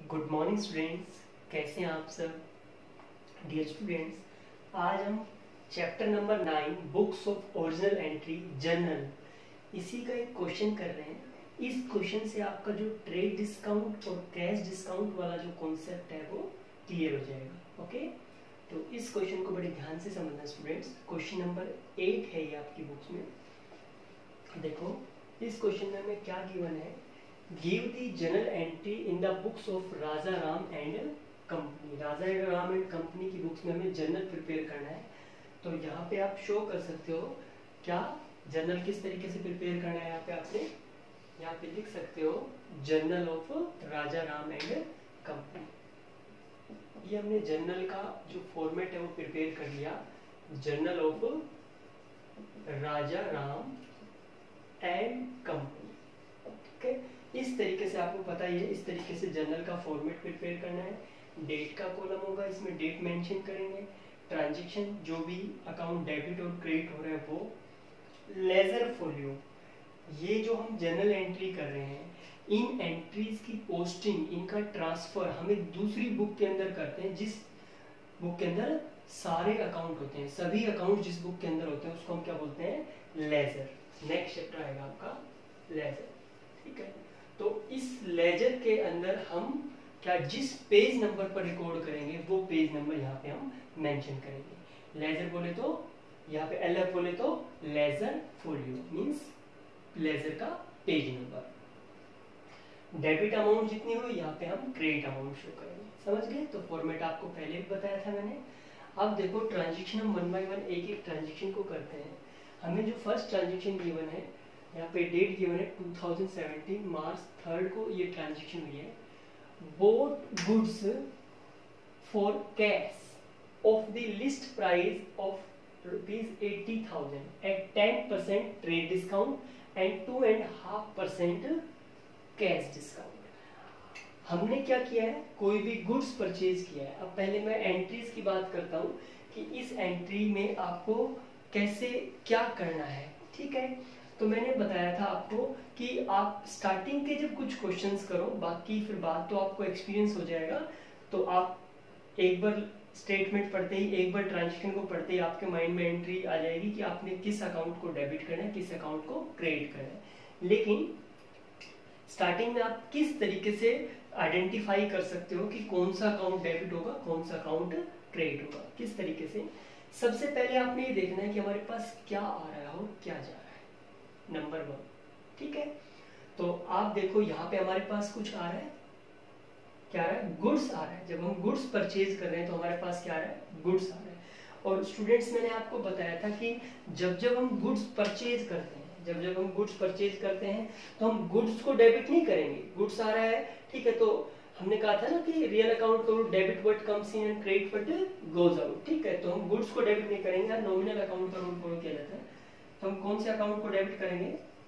Good morning students, कैसे हैं आप सब। डियर स्टूडेंट्स, आज हम chapter number 9 books of original entry journal इसी का एक क्वेश्चन कर रहे हैं। इस क्वेश्चन से आपका जो ट्रेड डिस्काउंट और कैश डिस्काउंट वाला जो कॉन्सेप्ट है वो क्लियर हो जाएगा। ओके, तो इस क्वेश्चन को बड़े ध्यान से समझना स्टूडेंट्स। क्वेश्चन नंबर 8 है ये आपकी बुक्स में। देखो, इस क्वेश्चन में हमें क्या गिवन है, give the journal entry in the books of Raja Ram and company. Raja Ram and company की बुक्स में हमें जर्नल प्रिपेयर करना है। तो यहाँ पे आप शो कर सकते हो क्या जर्नल किस तरीके से प्रिपेयर करना है। यहाँ पे लिख सकते हो journal of Raja Ram and company. ये हमने जर्नल का जो फॉर्मेट है वो प्रिपेयर कर लिया, journal of Raja Ram and company. Okay, इस तरीके से आपको पता ही है, इस तरीके से जर्नल का फॉर्मेट प्रिपेयर करना है। डेट का कॉलम होगा, इसमें डेट मेंशन करेंगे, ट्रांजैक्शन जो भी अकाउंट डेबिट और क्रेडिट हो रहा है वो, लेजर फोलियो। ये जो हम जर्नल एंट्री कर रहे हैं, इन एंट्रीज की पोस्टिंग, इनका ट्रांसफर हम एक दूसरी बुक के अंदर करते हैं, जिस बुक के अंदर सारे अकाउंट होते हैं। सभी अकाउंट जिस बुक के अंदर होते हैं उसको हम क्या बोलते हैं, लेजर। नेक्स्ट चैप्टर आएगा आपका लेजर, ठीक है। तो इस लेजर के अंदर हम क्या जिस पेज नंबर पर रिकॉर्ड करेंगे वो पेज नंबर यहाँ पे हम मेंशन करेंगे। लेजर बोले तो यहाँ पे LF बोले तो लेजर फोलियो मींस लेजर का पेज नंबर। डेबिट अमाउंट जितनी हो यहाँ पे हम क्रेडिट अमाउंट शो करेंगे। समझ गए। तो फॉर्मेट आपको पहले भी बताया था मैंने। अब देखो ट्रांजेक्शन हम 1 बाय 1 एक एक ट्रांजेक्शन को करते हैं। हमें जो फर्स्ट ट्रांजेक्शन गिवन है, यहाँ पे डेट गिवन है 2017 मार्च 3 को ये ट्रांजेक्शन हुई है। Bought goods for cash of the list price of ₹80,000 at 10% trade discount and 2.5% cash discount. हमने क्या किया है, कोई भी गुड्स परचेज किया है। अब पहले मैं एंट्रीज की बात करता हूँ कि इस एंट्री में आपको कैसे क्या करना है, ठीक है। तो मैंने बताया था आपको कि आप स्टार्टिंग के जब कुछ क्वेश्चंस करो, बाकी फिर बात तो आपको एक्सपीरियंस हो जाएगा। तो आप एक बार स्टेटमेंट पढ़ते ही, एक बार ट्रांजेक्शन को पढ़ते ही आपके माइंड में एंट्री आ जाएगी कि आपने किस अकाउंट को डेबिट करना है, किस अकाउंट को क्रेडिट करना है। लेकिन स्टार्टिंग में आप किस तरीके से आइडेंटिफाई कर सकते हो कि कौन सा अकाउंट डेबिट होगा, कौन सा अकाउंट क्रेडिट होगा, किस तरीके से। सबसे पहले आपने ये देखना है कि हमारे पास क्या आ रहा है और क्या जा रहा है, नंबर 1, ठीक है। तो आप देखो यहाँ पे हमारे पास कुछ आ रहा है, क्या आ रहा है, गुड्स आ रहा है। जब हम गुड्स परचेज कर रहे हैं तो हमारे पास क्या आ रहा है, गुड्स आ रहा है। और स्टूडेंट्स मैंने आपको बताया था कि जब हम गुड्स परचेज करते हैं, जब हम गुड्स परचेज करते हैं तो हम गुड्स को डेबिट नहीं करेंगे। गुड्स आ रहा है, ठीक है, तो हमने कहा था ना कि रियल अकाउंट को debit what comes in and credit what goes out, ठीक है। तो हम गुड्स को डेबिट नहीं करेंगे, नॉमिनल अकाउंट का रूल फॉलो किया जाता है। तो हम कौन से अकाउंट को डेबिट करेंगे,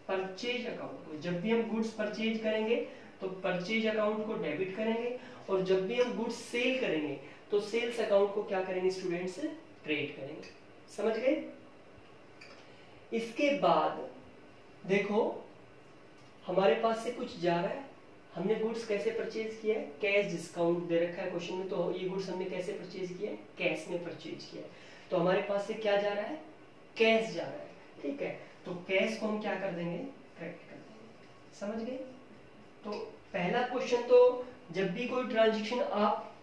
परचेज अकाउंट को। जब भी हम गुड्स परचेज करेंगे तो परचेज अकाउंट को डेबिट करेंगे, और जब भी हम गुड्स सेल करेंगे तो सेल्स अकाउंट को क्या करेंगे स्टूडेंट्स, क्रेडिट करेंगे। समझ गए। इसके बाद देखो हमारे पास से कुछ जा रहा है, हमने गुड्स कैसे परचेज किया है, कैश डिस्काउंट दे रखा है क्वेश्चन में। तो ये गुड्स हमने कैसे परचेज किया है, कैश में परचेज किया है। तो हमारे पास से क्या जा रहा है, कैश जा रहा है, ठीक है। तो कैश को हम क्या कर देंगे, क्रेडिट कर देंगे। समझ गए। तो पहला क्वेश्चन, तो जब भी कोई ट्रांजैक्शन आप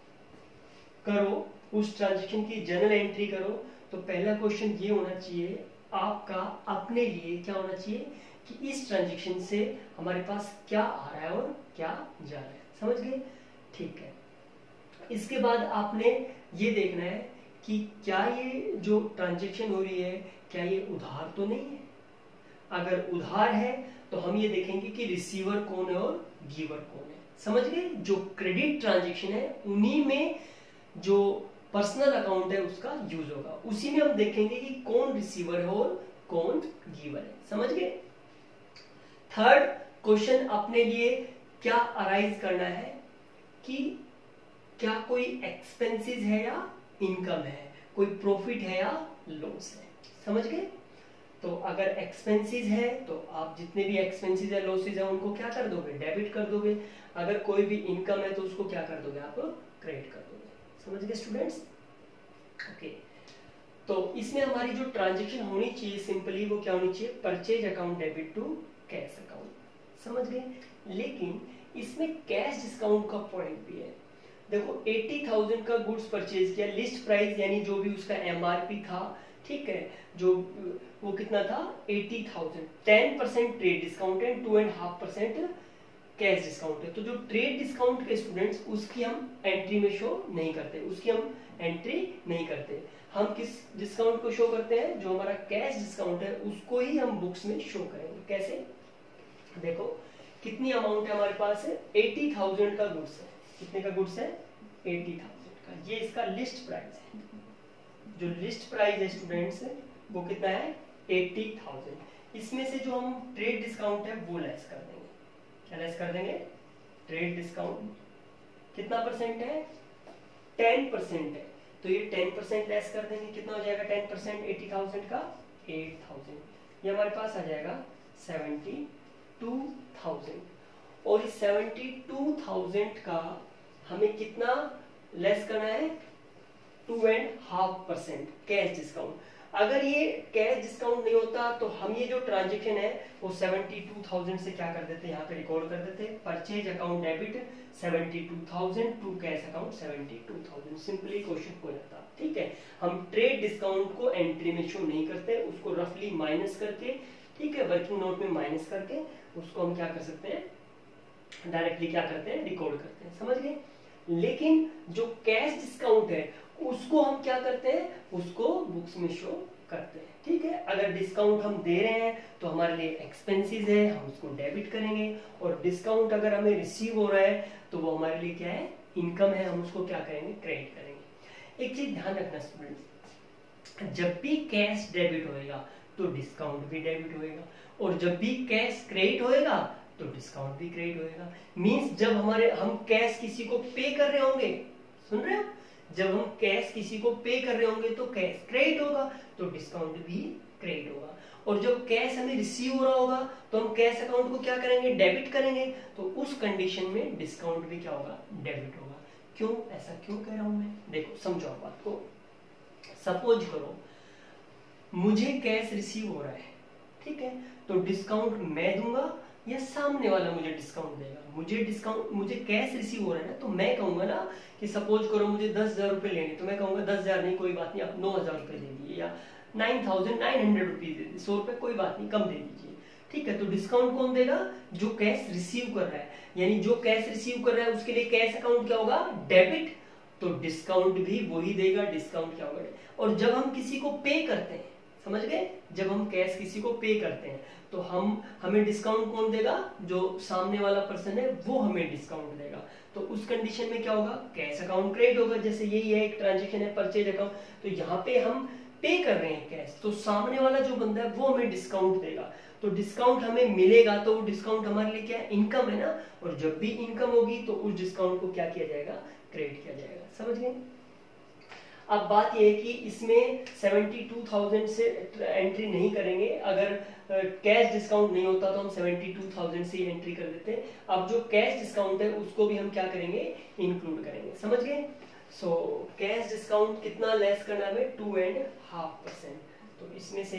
करो, उस ट्रांजैक्शन की जर्नल एंट्री करो, तो पहला क्वेश्चन ये होना चाहिए आपका अपने लिए, क्या होना चाहिए कि इस ट्रांजैक्शन से हमारे पास क्या आ रहा है और क्या जा रहा है। समझ गए, ठीक है। इसके बाद आपने ये देखना है कि क्या ये जो ट्रांजैक्शन हो रही है, क्या ये उधार तो नहीं है। अगर उधार है तो हम ये देखेंगे कि रिसीवर कौन है और गिवर कौन है। समझ गए। जो क्रेडिट ट्रांजैक्शन है उन्हीं में जो पर्सनल अकाउंट है उसका यूज होगा, उसी में हम देखेंगे कि कौन रिसीवर है और कौन गिवर है। समझ गए। थर्ड क्वेश्चन अपने लिए क्या अराइज करना है कि क्या कोई एक्सपेंसेस है या इनकम है, कोई प्रॉफिट है या लॉस है। समझ गए। तो अगर एक्सपेंसेस है तो आप जितने भी एक्सपेंसेस है, लॉसेज है, उनको क्या कर दोगे, डेबिट कर दोगे। अगर कोई भी इनकम है तो उसको क्या कर दोगे, आप क्रेडिट कर दोगे। समझ गए स्टूडेंट्स? ओके, तो इसमें हमारी जो ट्रांजेक्शन होनी चाहिए सिंपली वो क्या होनी चाहिए, purchase account debit to cash account. समझ गए? लेकिन इसमें कैश डिस्काउंट का पॉइंट भी है। देखो 80,000 का गुड्स परचेज किया, लिस्ट प्राइस यानी जो भी उसका एमआरपी था, ठीक है, जो वो कितना था 80,000, 10% ट्रेड डिस्काउंट है, 2.5% कैश डिस्काउंट है। तो जो ट्रेड डिस्काउंट के स्टूडेंट्स, उसकी हम एंट्री में शो नहीं करते, उसकी हम एंट्री नहीं करते। हम किस डिस्काउंट को शो करते हैं, जो हमारा कैश डिस्काउंट है उसको ही हम बुक्स में शो करेंगे। कैसे? देखो कितनी अमाउंट है हमारे पास, 80,000 का गुड्स है। कितने का गुड्स है, 80,000 का। ये इसका लिस्ट प्राइस है। जो लिस्ट प्राइस है स्टूडेंट्स वो कितना है, 80,000। इसमें से जो हम ट्रेड डिस्काउंट है वो लेस कर देंगे। क्या लेस कर देंगे, ट्रेड डिस्काउंट कितना परसेंट है, 10% है। तो ये 10% लेस कर देंगे, कितना हो जाएगा 10% 80,000 का, 8,000। ये हमारे पास आ जाएगा 72,000। और इस 72,000 का हमें कितना लेस करना है, 2.5% कैश डिस्काउंट। अगर ये कैश डिस्काउंट नहीं होता तो हम ये जो ट्रांजेक्शन है वो 72,000 से क्या कर देते, यहाँ पे रिकॉर्ड कर देते, purchase account debit 72,000 to cash account 72,000। Simply question हो जाता। ठीक है, हम ट्रेड डिस्काउंट को एंट्री में शो नहीं करते, उसको रफली माइनस करके, ठीक है, वर्किंग नोट में माइनस करके उसको हम क्या कर सकते हैं, डायरेक्टली क्या करते हैं, रिकॉर्ड करते हैं। समझ गए? लेकिन जो कैश डिस्काउंट है उसको हम क्या करते हैं, उसको बुक्स में शो करते हैं। ठीक है, अगर डिस्काउंट हम दे रहे हैं तो हमारे लिए एक्सपेंसेस है, हम उसको डेबिट करेंगे। और डिस्काउंट अगर हमें रिसीव हो रहा है तो वो हमारे लिए क्या है, इनकम है, हम उसको क्या करेंगे, क्रेडिट करेंगे। एक चीज ध्यान रखना स्टूडेंट्स, जब भी कैश डेबिट होएगा तो डिस्काउंट भी डेबिट होएगा, और जब भी कैश क्रेडिट होएगा तो डिस्काउंट भी क्रेडिट होएगा। मींस जब हम कैश किसी को पे कर रहे होंगे, सुन रहे हो, जब हम कैश किसी को पे कर रहे होंगे तो कैश क्रेडिट होगा, तो डिस्काउंट भी क्रेडिट होगा। और जब कैश हमें रिसीव हो रहा होगा तो हम कैश अकाउंट को क्या करेंगे, डेबिट करेंगे, तो उस कंडीशन में डिस्काउंट भी क्या होगा, डेबिट होगा। क्यों, ऐसा क्यों कह रहा हूं मैं, देखो समझो आप बात को। सपोज करो मुझे कैश रिसीव हो रहा है, ठीक है, तो डिस्काउंट मैं दूंगा या सामने वाला मुझे डिस्काउंट देगा। मुझे कैश रिसीव हो रहा है ना, तो मैं कहूंगा ना कि सपोज करो मुझे 10,000 रुपए लेने, तो मैं कहूंगा 10,000 नहीं, कोई बात नहीं, आप 9,000 रुपए दे दीजिए, या 9,900 रुपीज दे दीजिए, 100 रुपए कोई बात नहीं, कम दे दीजिए। ठीक है, तो डिस्काउंट कौन देगा, जो कैश रिसीव कर रहा है। यानी जो कैश रिसीव कर रहा है उसके लिए कैश अकाउंट क्या होगा, डेबिट, तो डिस्काउंट भी वही देगा, डिस्काउंट क्या होगा। और जब हम किसी को पे करते हैं, समझ गए, जब हम कैश किसी को पे करते हैं तो हमें डिस्काउंट कौन देगा, जो सामने वाला पर्सन है वो हमें डिस्काउंट देगा। तो उस कंडीशन में क्या होगा, कैश अकाउंट क्रेडिट होगा। जैसे यही है एक ट्रांजैक्शन है, परचेज अकाउंट, तो यहाँ पे हम पे कर रहे हैं कैश, तो सामने वाला जो बंदा है वो हमें डिस्काउंट देगा। तो डिस्काउंट हमें मिलेगा तो वो डिस्काउंट हमारे लिए क्या है, इनकम है ना। और जब भी इनकम होगी तो उस डिस्काउंट को क्या किया जाएगा, क्रेडिट किया जाएगा। समझ गए? अब बात यह है कि इसमें 72,000 से एंट्री नहीं करेंगे। अगर कैश डिस्काउंट नहीं होता तो हम 72,000 से एंट्री कर देते हैं। अब जो कैश डिस्काउंट है उसको भी हम क्या करेंगे, इंक्लूड करेंगे। समझ गए? सो कैश डिस्काउंट कितना लेस करना है, 2.5%। तो इसमें से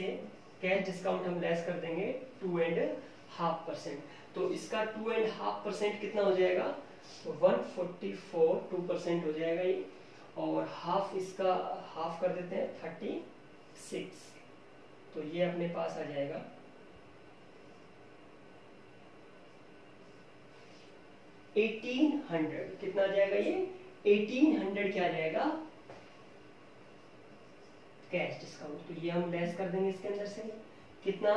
कैश डिस्काउंट हम लेस कर देंगे 2.5%। तो इसका 2.5% कितना हो जाएगा, 144, 2% हो जाएगा ये। और हाफ इसका हाफ कर देते हैं 36, तो ये अपने पास आ जाएगा 1800। कितना आ जाएगा ये, 1800 क्या आ जाएगा, कैश डिस्काउंट। तो ये हम लेस कर देंगे इसके अंदर से, कितना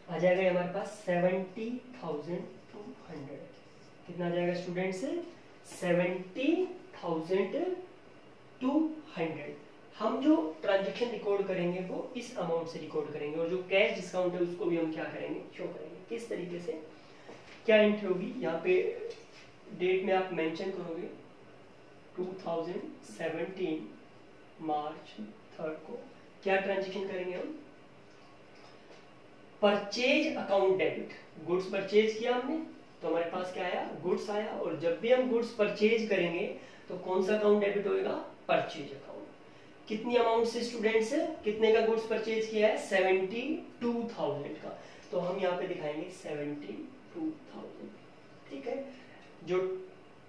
आ जाएगा हमारे पास 70,200। कितना आ जाएगा स्टूडेंट से, 70,200। हम जो ट्रांजैक्शन रिकॉर्ड करेंगे वो इस अमाउंट से रिकॉर्ड करेंगे, और जो कैश डिस्काउंट है उसको भी हम क्या करेंगे, शो करेंगे। किस तरीके से, क्या एंट्री होगी यहाँ पे, डेट में आप मेंशन करोगे 2017 मार्च 3 को। क्या ट्रांजैक्शन करेंगे हम, purchase account debit, goods purchase किया हमने तो हमारे पास क्या आया, गुड्स आया, और जब भी हम गुड्स परचेज करेंगे तो कौन सा अकाउंट डेबिट होएगा, परचेज अकाउंट। कितनी अमाउंट से स्टूडेंट्स, कितने का गुड्स परचेज किया है, 72,000 का, तो हम यहाँ पे दिखाएंगे 72,000, ठीक है। जो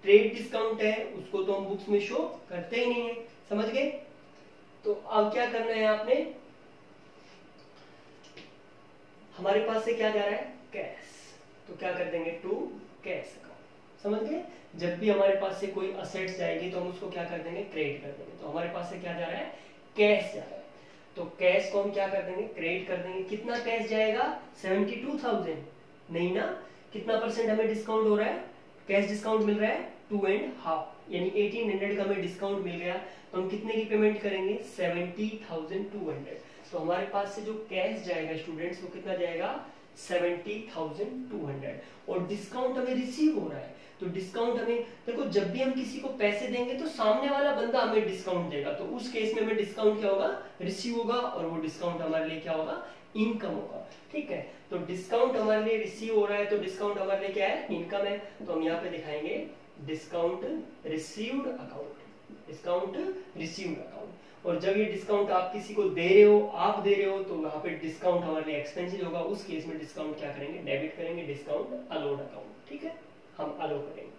ट्रेड डिस्काउंट है उसको तो हम बुक्स में शो करते ही नहीं है, समझ गए। तो अब क्या करना है आपने, हमारे पास से क्या जा रहा है, कैश, तो क्या कर देंगे, टू कैश अकाउंट, समझ गए। जब भी हमारे पास से कोई असेट्स जाएगी तो हम उसको क्या कर देंगे, क्रेडिट कर देंगे। तो हमारे पास से क्या जा रहा है, कैश जा रहा है, तो कैश को हम क्या कर देंगे, क्रेडिट कर देंगे। कितना कैश जाएगा, 72,000 नहीं ना, कितना परसेंट हमें डिस्काउंट हो रहा है, कैश डिस्काउंट मिल रहा है 2.5, यानी 1800 का हमें डिस्काउंट मिल गया, तो हम कितने की पेमेंट करेंगे, 70,200। तो हमारे पास से जो कैश जाएगा स्टूडेंट्स वो कितना जाएगा, 70,200, और डिस्काउंट हमें रिसीव हो रहा है। तो डिस्काउंट हमें देखो, जब भी हम किसी को पैसे देंगे तो सामने वाला बंदा हमें डिस्काउंट देगा, तो उस केस में हमें डिस्काउंट क्या होगा, रिसीव होगा, और वो डिस्काउंट हमारे लिए क्या होगा, इनकम होगा, ठीक है। तो डिस्काउंट हमारे लिए रिसीव हो रहा है, तो डिस्काउंट हमारे लिए क्या है, इनकम है। तो हम यहाँ पे दिखाएंगे discount received account, discount received account. और जब ये डिस्काउंट आप किसी को दे रहे हो, आप दे रहे हो, तो वहां पे डिस्काउंट हमारे लिए एक्सपेंसिव होगा, उस केस में डिस्काउंट क्या करेंगे, डेबिट करेंगे, डिस्काउंट अलाउड अकाउंट, ठीक है, हम अलाउ करेंगे।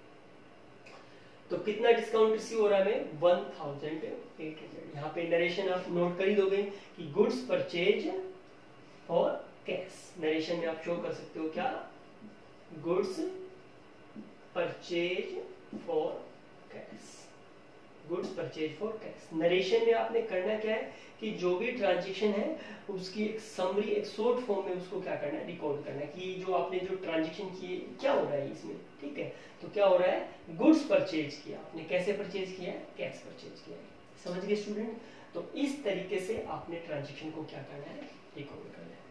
तो कितना डिस्काउंट रिसीव हो रहा है हमें, 1,800। यहाँ पे नरेशन आप नोट कर ही दोगे कि गुड्स परचेज और कैश, नरेशन में आप शो कर सकते हो क्या, goods purchase for cash, goods purchase for cash. Narration में आपने करना क्या है कि जो भी ट्रांजैक्शन है उसकी एक समरी, एक शॉर्ट फॉर्म में उसको क्या करना है, रिकॉर्ड करना है कि जो आपने जो ट्रांजैक्शन किए क्या हो रहा है इसमें, ठीक है। तो क्या हो रहा है, गुड्स परचेज किया आपने, कैसे परचेज किया है, कैश परचेज किया है, समझ गए स्टूडेंट। तो इस तरीके से आपने ट्रांजैक्शन को क्या करना है, रिकॉर्ड करना है,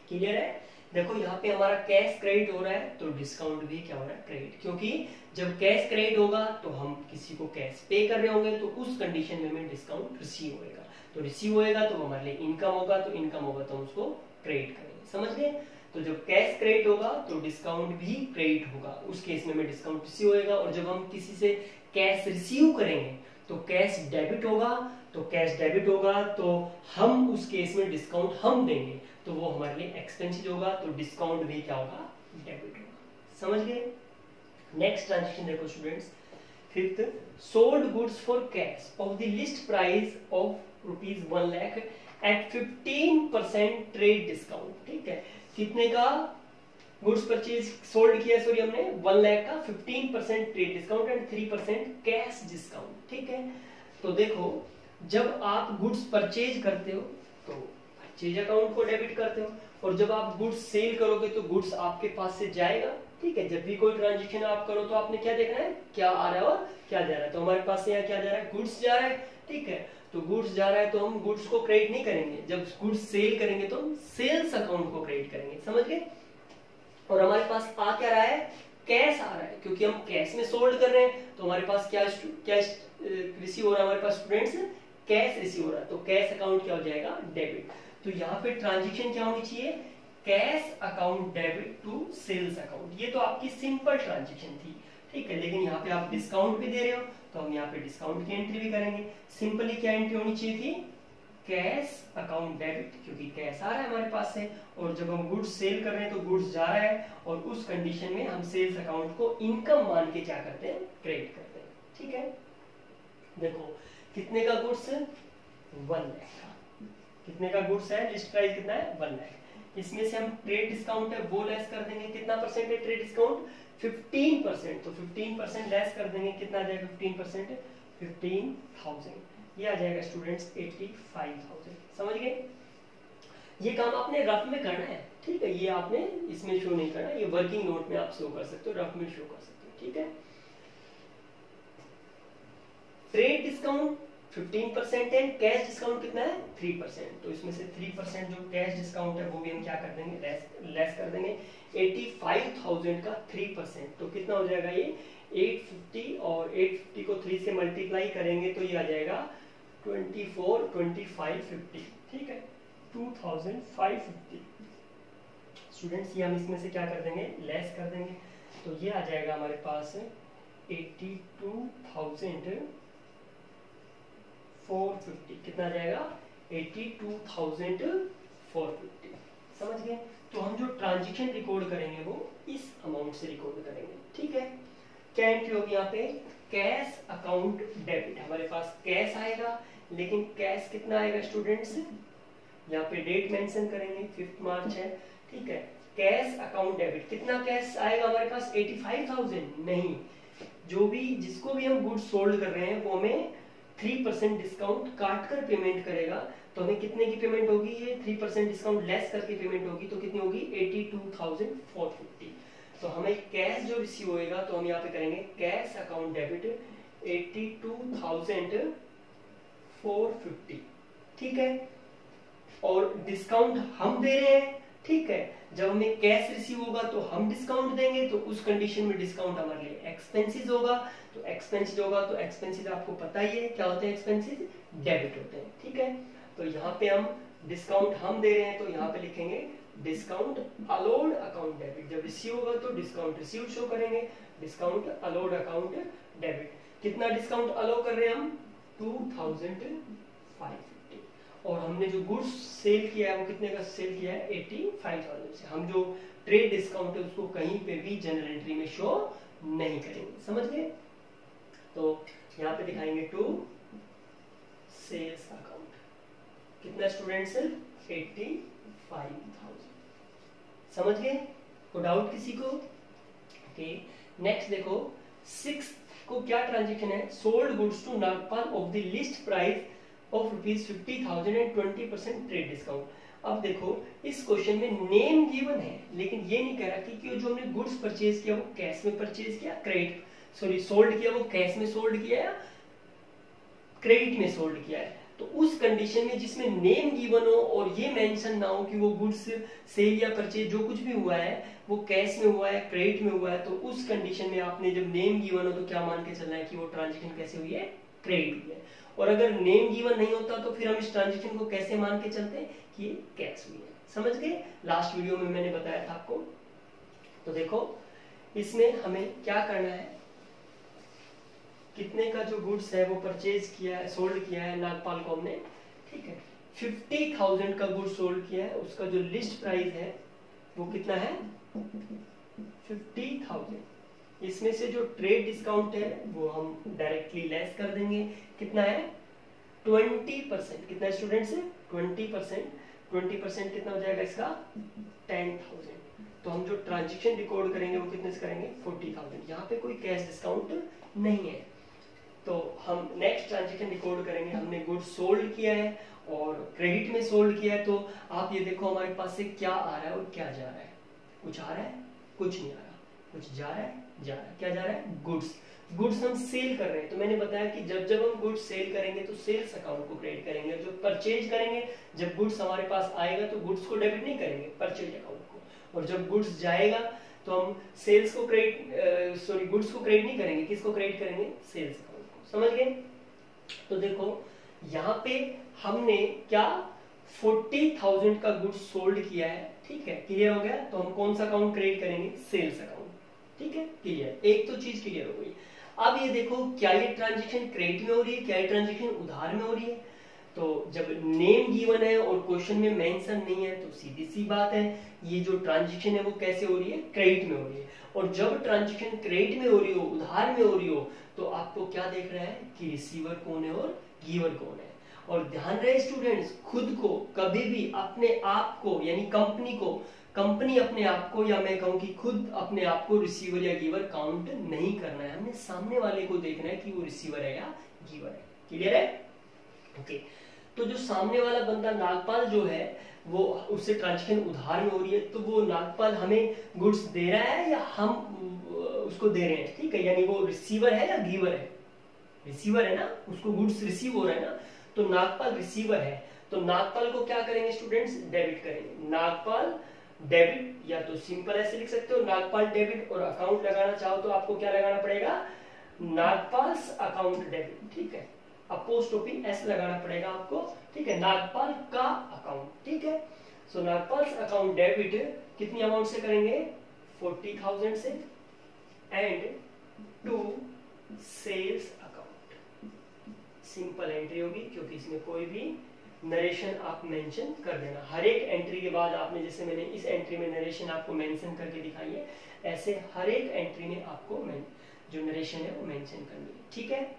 क्लियर है। देखो यहाँ पे हमारा कैश क्रेडिट हो रहा है, तो डिस्काउंट भी क्या हो रहा है, क्रेडिट, क्योंकि जब कैश क्रेडिट होगा तो हम किसी को कैश पे कर रहे होंगे, तो उस कंडीशन में हमें डिस्काउंट रिसीव होएगा, तो रिसीव होएगा तो हमारे लिए इनकम होगा, तो इनकम होगा तो हम उसको क्रेडिट करेंगे, समझ गए। तो जब कैश क्रेडिट होगा तो डिस्काउंट भी क्रेडिट होगा, उस केस में हमें डिस्काउंट रिसीव होएगा। और जब हम किसी से कैश रिसीव करेंगे तो कैश डेबिट होगा, तो कैश डेबिट होगा तो हम उस केस में डिस्काउंट हम देंगे, तो वो हमारे लिए एक्सपेंसिव होगा, तो डिस्काउंट भी क्या होगा, डेबिट होगा, समझ गए। नेक्स्ट ट्रांजैक्शन देखो students, fifth, sold goods for cash of the list price of ₹1 lakh at 15% trade discount, ठीक है। कितने का गुड्स परचेज सोल्ड किया, सॉरी हमने 1 लाख का 15% trade discount and 3% cash discount, ठीक है। तो देखो जब आप गुड्स परचेज करते हो तो परचेज अकाउंट को डेबिट करते हो, और जब आप गुड्स सेल करोगे तो गुड्स आपके पास से जाएगा, ठीक है। जब भी कोई ट्रांजैक्शन आप करो तो आपने क्या देखना है, क्या आ रहा है और क्या जा रहा है। तो हमारे पास से यहाँ क्या जा रहा है, गुड्स जा रहा है, ठीक है। तो गुड्स जा रहा है तो हम गुड्स को क्रेडिट नहीं करेंगे, जब गुड्स सेल करेंगे तो हम सेल्स अकाउंट को क्रेडिट करेंगे, समझ गए। और हमारे पास आ क्या रहा है, कैश आ रहा है, क्योंकि हम कैश में सोल्ड कर रहे हैं, तो हमारे पास क्या रिसीव हो रहा है, हमारे पास स्टूडेंट्स कैश रिसीव हो रहा है, तो कैश अकाउंट क्या हो जाएगा, डेबिट। तो यहाँ पे ट्रांजैक्शन क्या होनी चाहिए, cash account debit to sales account. ये तो आपकी सिंपल ट्रांजैक्शन थी, ठीक है। लेकिन यहाँ पे आप डिस्काउंट भी दे रहे हो, तो हम यहाँ पे डिस्काउंट की एंट्री भी करेंगे। सिंपली क्या एंट्री होनी चाहिए थी, कैश अकाउंट डेबिट, क्योंकि कैश आ रहा है हमारे पास से, और जब हम गुड्स सेल कर रहे हैं तो गुड्स जा रहा है, और उस कंडीशन में हम सेल्स अकाउंट को इनकम मान के क्या करते हैं, क्रेडिट करते हैं, ठीक है। देखो कितने का गुड्स, 1 लाख का, कितने का गुड्स है, लिस्ट प्राइस कितना है, 1 लाख। इसमें से हम ट्रेड डिस्काउंट है वो लेस कर देंगे, कितना परसेंट है ट्रेड डिस्काउंट, 15%, तो 15% लेस कर देंगे, कितना आ जाएगा 15%, 15,000, ये आ जाएगा स्टूडेंट्स 85,000, समझ गए। ये काम आपने रफ में करना है, ठीक है, ये आपने इसमें शो नहीं करना, ये वर्किंग नोट में आप शो कर सकते हो, रफ में शो कर सकते हो, ठीक है। ट्रेड डिस्काउंट 15% है, कैश डिस्काउंट कितना है 3%, तो इसमें से 3% जो कैश डिस्काउंट है वो भी हम क्या कर देंगे, लेस कर देंगे। 85,000 का 3%, तो कितना हो जाएगा ये 850, और 850 को 3 से मल्टीप्लाई करेंगे तो ये आ जाएगा 24, 25, 50, ठीक है, 2550, स्टूडेंट्स ये हम इसमें से क्या कर देंगे, लेस कर देंगे, तो ये आ जाएगा हमारे पास 82,450। कितना आ जाएगा, 82,450। समझ गए। तो हम जो ट्रांजेक्शन रिकॉर्ड करेंगे वो इस अमाउंट से रिकॉर्ड करेंगे, ठीक है। क्या एंट्री होगी यहाँ पे, कैश अकाउंट डेबिट। हमारे पास कैश आएगा, लेकिन कैश कितना आएगा स्टूडेंट्स, यहाँ पे डेट मेंशन करेंगे, 5 मार्च है, ठीक है। कैश अकाउंट डेबिट, कितना कैश आएगा हमारे पास, 85,000 नहीं, जो भी जिसको भी हम गुड्स सोल्ड कर रहे हैं वो हमें 3% डिस्काउंट काट कर पेमेंट करेगा। तो हमें कितने की पेमेंट होगी, ये 3% डिस्काउंट लेस करके पेमेंट होगी, तो कितनी होगी, 82,450। तो हमें कैश जो रिसीव होएगा, तो हम यहाँ पे करेंगे कैश अकाउंट डेबिट 82,450, ठीक है। और डिस्काउंट हम दे रहे हैं, ठीक है। जब हमें कैश रिसीव होगा तो हम डिस्काउंट देंगे, तो उस कंडीशन में डिस्काउंट हमारे लिए एक्सपेंसेस होगा। तो एक्सपेंसेस होगा, तो एक्सपेंसेस आपको पता ही है क्या होते हैं, एक्सपेंसेस डेबिट होते हैं, ठीक है। तो यहाँ पे हम डिस्काउंट हम दे रहे हैं, तो यहाँ पे लिखेंगे डिस्काउंट अलाउड अकाउंट डेबिट। जब रिसीव होगा तो डिस्काउंट रिसीव शो करेंगे, डिस्काउंट अलाउड अकाउंट डेबिट। कितना डिस्काउंट अलाउ कर रहे हैं हम, 2,550। और हमने जो गुड्स सेल किया है वो कितने का सेल किया है, 85,000 से। हम जो ट्रेड डिस्काउंट है उसको कहीं पे भी जनरल एंट्री में शो नहीं करेंगे, समझ गए। तो यहाँ पे दिखाएंगे टू सेल्स अकाउंट, कितना स्टूडेंट्स, 85,000। समझ गए, को डाउट किसी को, ओके। नेक्स्ट देखो 6 को क्या ट्रांजेक्शन है, sold goods to Nagpal of the list price of ₹50,000 and 20% trade discount. अब देखो इस क्वेश्चन में नेम गिवन है, लेकिन ये नहीं कह रहा कि जो हमने गुड्स परचेज किया वो कैश में परचेज किया, क्रेडिट सॉरी सोल्ड किया वो कैश में सोल्ड किया या क्रेडिट में सोल्ड किया है। तो उस कंडीशन में जिसमें नेम गिवन हो और ये मेंशन ना हो कि वो गुड्स सेल या परचेज जो कुछ भी हुआ है वो कैश में हुआ है, क्रेडिट में हुआ है, तो उस कंडीशन में आपने जब नेम गिवन हो तो क्या मान के चलना है कि वो ट्रांजेक्शन कैसे हुई है, क्रेडिट हुई है। और अगर नेम गिवन नहीं होता तो फिर हम इस ट्रांजेक्शन को कैसे मान के चलते हैं कि ये कैश हुई है। समझ गए, लास्ट वीडियो में मैंने बताया था आपको। तो देखो इसमें हमें क्या करना है, कितने का जो गुड्स है वो परचेज किया है, सोल्ड किया है नागपाल को हमने, ठीक है। 50,000 का गुड्स सोल्ड किया है, उसका जो लिस्ट प्राइस है वो कितना है, 50,000। इसमें से जो ट्रेड डिस्काउंट है वो हम डायरेक्टली लेस कर देंगे, कितना है 20%। कितना स्टूडेंट्स, 20%। 20% कितना हो जाएगा इसका, 10,000। तो हम जो ट्रांजेक्शन रिकॉर्ड करेंगे वो कितने से करेंगे, 40,000। यहाँ पे कोई कैश डिस्काउंट नहीं है। तो हम नेक्स्ट ट्रांजेक्शन रिकॉर्ड करेंगे, हमने गुड्स सोल्ड किया है और क्रेडिट में सोल्ड किया है। तो आप ये देखो हमारे पास से क्या आ रहा है और क्या जा रहा है, कुछ आ रहा है कुछ नहीं आ रहा, कुछ जा रहा है जा रहा है, क्या जा रहा है, गुड्स। गुड्स हम सेल कर रहे हैं, तो मैंने बताया कि जब जब हम गुड्स सेल करेंगे तो सेल्स अकाउंट को क्रेडिट करेंगे। जो परचेज करेंगे, जब गुड्स हमारे पास आएगा तो गुड्स को डेबिट नहीं करेंगे, परचेज अकाउंट को। और जब गुड्स जाएगा तो हम सेल्स को क्रेडिट सॉरी गुड्स को क्रेडिट नहीं करेंगे, किसको क्रेडिट करेंगे, सेल्स अकाउंट को। समझ गए। तो देखो यहाँ पे हमने क्या 40,000 का गुड्स सोल्ड किया है, ठीक है, क्लियर हो गया। तो हम कौन सा अकाउंट क्रेडिट करेंगे, सेल्स अकाउंट, ठीक है, क्लियर। एक तो चीज क्लियर हो गई। अब ये देखो क्या ये ट्रांजेक्शन क्रेडिट में हो रही है, क्या ये ट्रांजेक्शन उधार में हो रही है। तो जब नेम गिवन है और क्वेश्चन में मेंशन नहीं है तो सीधी सी बात है ये जो ट्रांजेक्शन है वो कैसे हो रही है, क्रेडिट में हो रही है। और जब ट्रांजेक्शन क्रेडिट में हो रही हो, उधार में हो रही हो, तो आपको क्या देख रहा है कि रिसीवर कौन है और गिवर कौन है। और ध्यान रहे स्टूडेंट्स, खुद को कभी भी अपने आप को यानी कंपनी अपने आप को, या मैं कहूं कि खुद अपने आप को रिसीवर या गिवर काउंट नहीं करना है। हमने सामने वाले को देखना है कि वो रिसीवर है या गिवर है, क्लियर है, ओके। तो जो सामने वाला बंदा नागपाल जो है वो उससे ट्रांजेक्शन उधार में हो रही है, तो वो नागपाल हमें गुड्स दे रहा है या हम उसको दे रहे हैं, ठीक है। यानी वो रिसीवर है या गिवर है, रिसीवर है ना, उसको गुड्स रिसीव हो रहा है ना, तो नागपाल रिसीवर है। तो नागपाल को क्या करेंगे स्टूडेंट्स, डेबिट करेंगे। नागपाल डेबिट, या तो सिंपल ऐसे लिख सकते हो नागपाल डेबिट, और अकाउंट लगाना चाहो तो आपको क्या लगाना पड़ेगा, नागपाल्स अकाउंट डेबिट, ठीक है, अपोस्ट्रोफी एस लगाना पड़ेगा आपको, ठीक है, नागपाल का अकाउंट, ठीक है। सो नागपाल अकाउंट डेबिट कितनी अमाउंट से करेंगे 40,000 से and to sales account. Simple entry होगी क्योंकि इसमें कोई भी नरेशन आप मेंशन कर देना। हर एक एंट्री के बाद आपने, जैसे मैंने इस एंट्री में नरेशन आपको मेंशन करके दिखाई है, ऐसे हर एक एंट्री में आपको जो नरेशन है वो मेंशन करनी है, ठीक है।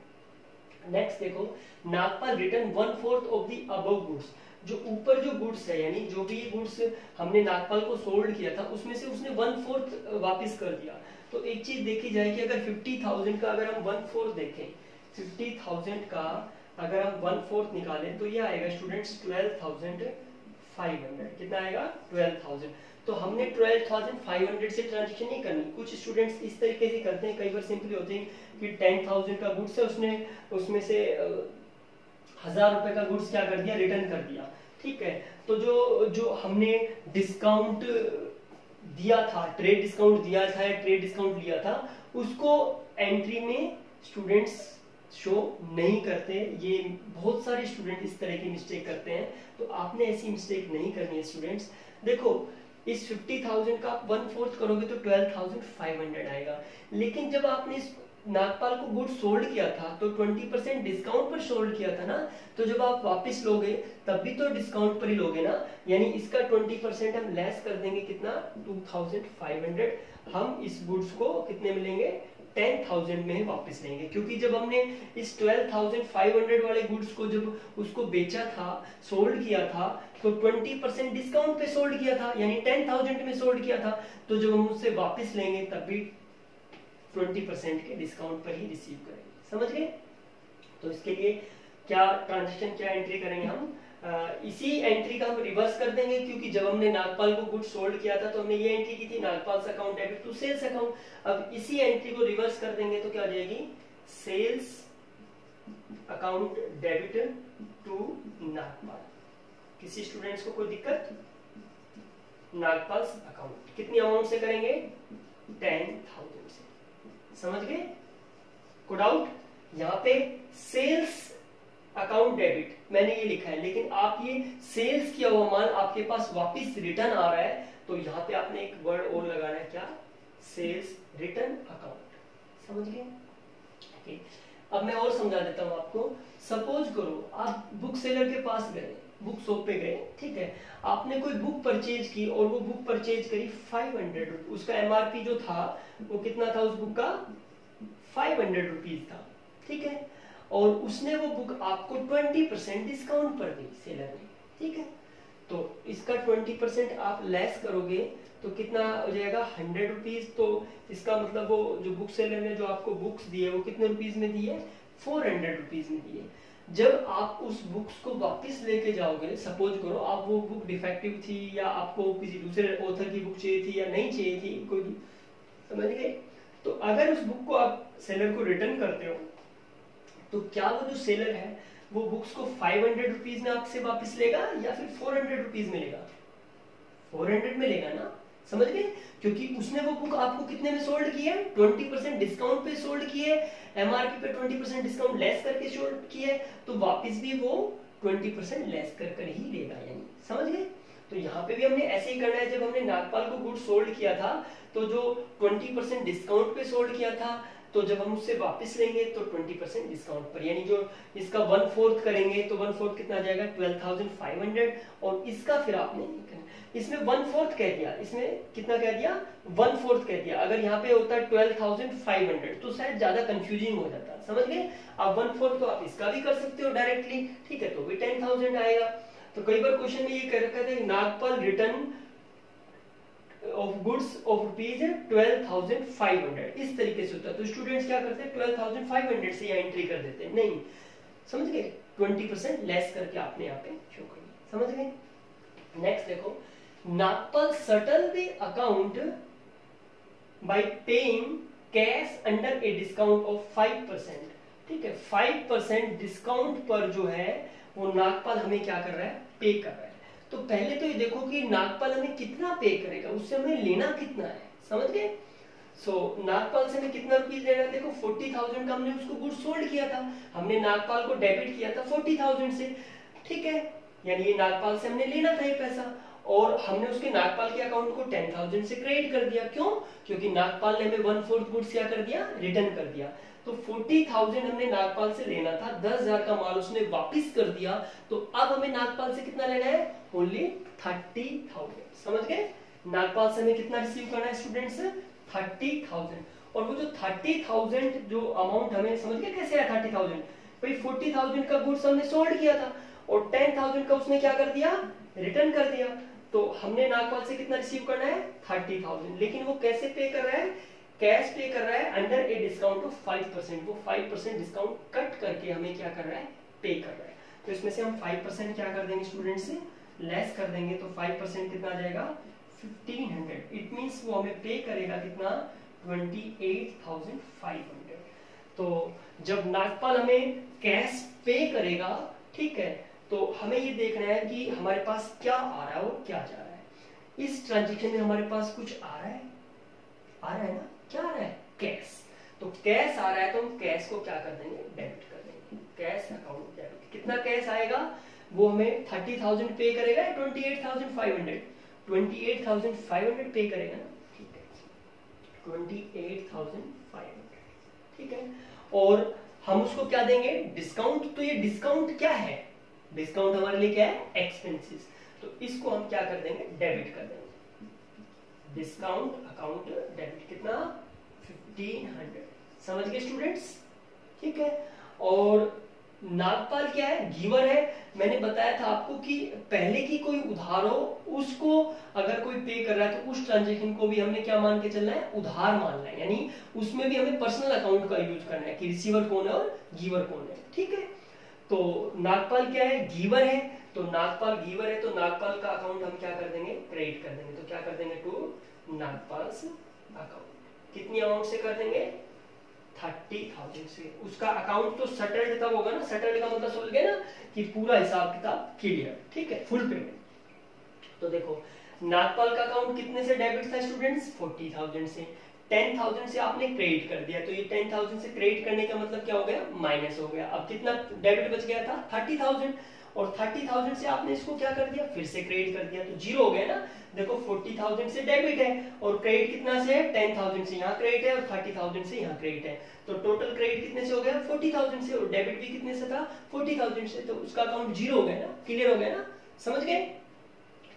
नेक्स्ट देखो, Nagpal return 1/4 of the above goods. जो ऊपर जो गुड्स है, यानी जो भी गुड्स हमने नागपाल को सोल्ड किया था उसमें से उसने 1/4 वापस कर दिया। तो एक चीज देखी जाए कि अगर 50,000 का अगर हम 1/4 देखें, 50,000 का अगर हम 1/4 निकालें तो ये आएगा स्टूडेंट्स 12,500। कितना आएगा 12,000। तो हमने 12,500 से ट्रांजेक्शन नहीं करनी। कुछ स्टूडेंट्स इस तरीके से करते हैं, कई बार सिंपली होते हैं कि 10,000 का गुड्स है, उसमें से 1,000 रुपए का गुड्स क्या कर दिया, रिटर्न कर दिया, ठीक है। तो जो हमने डिस्काउंट दिया था, ट्रेड डिस्काउंट दिया था या ट्रेड डिस्काउंट लिया था, उसको एंट्री में स्टूडेंट्स शो नहीं करते। ये बहुत सारे स्टूडेंट इस तरह की मिस्टेक करते हैं, तो आपने ऐसी मिस्टेक नहीं करनी है स्टूडेंट्स। देखो इस 50,000 का आप 1/4 करोगे तो 12,500 आएगा, लेकिन जब आपने इस नागपाल को गुड सोल्ड किया था तो 20% डिस्काउंट पर सोल्ड किया था ना, तो जब आप वापस लोगे तब भी तो डिस्काउंट पर ही लोगे ना, यानी इसका 20% हम लेस कर देंगे, कितना 2,500। हम इस गुड्स को कितने में लेंगे 10,000 में वापस लेंगे, क्योंकि जब हमने इस 12,500 वाले गुड्स को जब उसको बेचा था, सोल्ड किया था, तो 20% डिस्काउंट पे सोल्ड किया था, यानी 10,000 में सोल्ड किया था। तो जब हम उससे वापस लेंगे तब भी 20% के डिस्काउंट पर ही रिसीव करेंगे, समझ गए। तो इसके लिए क्या ट्रांजेक्शन, क्या एंट्री करेंगे हम, इसी एंट्री का हम रिवर्स कर देंगे, क्योंकि जब हमने नागपाल को गुड सोल्ड किया था तो हमने ये एंट्री की थी, Nagpal account debit to sales account. अब इसी एंट्री को रिवर्स कर देंगे तो क्या हो जाएगी, sales account debit to Nagpal. किसी स्टूडेंट्स को कोई दिक्कत, नागपाल अकाउंट कितनी अमाउंट से करेंगे 10,000 से, समझ गए। को डाउट, यहाँ पे सेल्स अकाउंट डेबिट मैंने ये लिखा है, लेकिन आप ये सेल्स किया हुआ माल आपके पास वापस रिटर्न आ रहा है, तो यहाँ पे आपने एक वर्ड और लगाना है, क्या, सेल्स रिटर्न अकाउंट, समझ गए। अब मैं और समझा देता हूँ आपको। सपोज करो आप बुक सेलर के पास गए, बुक शॉप पे गए, ठीक है, आपने कोई बुक परचेज की और वो बुक परचेज करी 500, उसका एमआरपी जो था वो कितना था, उस बुक का 500 रुपीज था, ठीक है, और उसने वो बुक आपको 20% डिस्काउंट पर दी सेलर ने, ठीक है। तो इसका 20% आप लेस करोगे तो कितना हो जाएगा 100 रुपीज। तो इसका मतलब वो जो बुक सेलर ने जो आपको बुक्स दिए वो कितने रुपीज में दिए, 400 रुपीज में दिए। जब आप उस बुक्स को वापस लेके जाओगे, सपोज करो आप वो बुक डिफेक्टिव थी या आपको किसी दूसरे ऑथर की बुक चाहिए थी या नहीं चाहिए थी, कोई समझ गए। तो अगर उस बुक को आप सेलर को रिटर्न करते हो तो क्या वो जो सेलर है वो बुक्स को 500 रुपीज में आपसे वापस लेगा या फिर 400 रुपीज में लेगा, 400 में लेगा ना, समझ गए। क्योंकि उसने वो बुक आपको कितने में सोल्ड की है, 20% डिस्काउंट पे सोल्ड की है, एमआरपी पे 20% डिस्काउंट लेस करके सोल्ड की है, तो वापस भी वो 20% लेस कर ही लेगा, यानी समझ गए। तो यहाँ पे भी हमने ऐसे ही करना है। जब हमने नागपाल को गुड सोल्ड किया था तो जो 20% डिस्काउंट पे सोल्ड किया था, तो जब हम उससे वापस लेंगे तो 20% डिस्काउंट पर, यानी जो इसका 1/4 करेंगे तो 1/4 कितना आ जाएगा 12,500, और इसका फिर आपने इसमें 1/4 कह दिया, इसमें कितना कह दिया 1/4 कह दिया। अगर यहाँ पे होता 12,500 तो शायद ज्यादा कंफ्यूजिंग हो जाता, समझ गए। अब 1/4 तो आप इसका भी कर सकते हो डायरेक्टली, ठीक है, तो भी 10,000 आएगा। तो कई बार क्वेश्चन में ये कह रखा था Nagpal return of goods of rupees 12,500, इस तरीके से होता है। तो स्टूडेंट्स क्या करते हैं 12,500 से यहाँ एंट्री कर देते हैं, नहीं, समझ गए, 20% लेस करके आपने यहाँ पे शो करिए, समझ गए। नेक्स्ट देखो, Nagpal settle the account by paying cash under a discount of 5%, ठीक है, 5% डिस्काउंट पर जो है वो नागपाल हमें क्या कर रहा है, पे कर रहा है। तो पहले तो ये देखो कि नागपाल हमें कितना पे करेगा, उससे हमें लेना कितना है, समझ गए। सो नागपाल से हमें कितना रुपीज लेना है, देखो 40,000 का हमने उसको गुड सोल्ड किया था, हमने नागपाल को डेबिट किया था 40,000 से, ठीक है, यानी ये नागपाल से हमने लेना था ये पैसा, और हमने उसके नागपाल के अकाउंट को 10,000 से क्रेडिट कर दिया। क्यों? क्योंकि नागपाल ने हमें 1/4 गुड्स क्या कर दिया, रिटर्न कर दिया। तो 40,000 हमने नागपाल से लेना था, 10,000 का माल उसने वापस कर दिया, तो अब हमें नागपाल से कितना लेना है, ओनली 30,000। समझ गए? नागपाल से हमें कितना रिसीव करना है स्टूडेंट्स, 30,000। और वो जो 30,000 जो अमाउंट हमें, समझ गए कैसे आया 30,000, भाई 40,000 का गुड्स हमने सोल्ड किया था और 10,000 का उसने क्या कर दिया, रिटर्न कर दिया। तो हमने नागपाल से कितना रिसीव करना है, 30,000। लेकिन वो कैसे पे कर रहा है, कैश पे कर रहा है अंडर ए डिस्काउंट ऑफ 5%। वो 5% डिस्काउंट कट करके हमें क्या कर रहा है, पे कर रहा है। तो इसमें से हम 5% क्या कर देंगे स्टूडेंट से, लेस कर देंगे। तो 5% कितना आ जाएगा, 1500। इट मींस वो हमें पे करेगा कितना, 28,500। तो जब नागपाल हमें कैश पे करेगा, ठीक है, तो हमें ये देखना है कि हमारे पास क्या आ रहा है और क्या जा रहा है। इस ट्रांजेक्शन में हमारे पास कुछ आ रहा है, आ रहा है ना, क्या आ रहा है, कैश। तो कैश आ रहा है तो हम कैश को क्या कर देंगे, डेबिट कर देंगे। Cash account debit. कितना कैश आएगा, वो हमें 30,000 पे करेगा, 28,500, 28,500 पे करेगा ना, ठीक है, 28,500, ठीक है। और हम उसको क्या देंगे, डिस्काउंट। तो ये डिस्काउंट क्या है, डिस्काउंट हमारे लिए क्या है, एक्सपेंसेस। तो इसको हम क्या कर देंगे, डेबिट कर देंगे। डिस्काउंट अकाउंट डेबिट कितना, 1500। समझ गए स्टूडेंट्स, ठीक है। और नागपाल क्या है, गिवर है। मैंने बताया था आपको कि पहले की कोई उधार हो, उसको अगर कोई पे कर रहा है तो उस ट्रांजेक्शन को भी हमने क्या मान के चलना है, उधार मानना है। यानी उसमें भी हमें पर्सनल अकाउंट का यूज करना है कि रिसीवर कौन है और गिवर कौन है, ठीक है। तो नागपाल क्या है, गिवर है। तो नागपाल गिवर है तो नागपाल का अकाउंट हम क्या कर देंगे, क्रेडिट कर देंगे। तो क्या कर देंगे, टू नागपाल्स अकाउंट। कितनी अमाउंट से कर देंगे, 30,000 से। उसका अकाउंट तो सेटल्ड तब होगा ना, सेटल्ड का मतलब समझ गए ना कि पूरा हिसाब किताब क्लियर, ठीक है, फुल पेमेंट। तो देखो नागपाल का अकाउंट कितने से डेबिट था स्टूडेंट्स, 40,000 से। 10,000 से आपने क्रेडिट कर दिया, तो ये 10,000 से क्रेडिट करने का मतलब क्या हो गया, माइनस हो गया। अब कितना डेबिट बच गया था, 30,000। और 30,000 से आपने इसको क्या कर दिया, फिर से क्रेडिट कर दिया, तो जीरो हो गया ना। देखो 40,000 से डेबिट है और क्रेडिट कितना से है, 10,000 से यहाँ क्रेडिट है और 30,000 से यहाँ क्रेडिट है। तो टोटल क्रेडिट कितने से हो गया, 40,000 से, और डेबिट भी कितने से था, 40,000 से। तो उसका अकाउंट जीरो हो गया ना, क्लियर हो गया ना, समझ गए।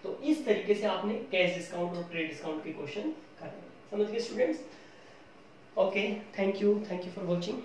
तो इस तरीके से आपने कैश डिस्काउंट और क्रेडिट डिस्काउंट के क्वेश्चन करने, समझ गए students. Okay, thank you for watching.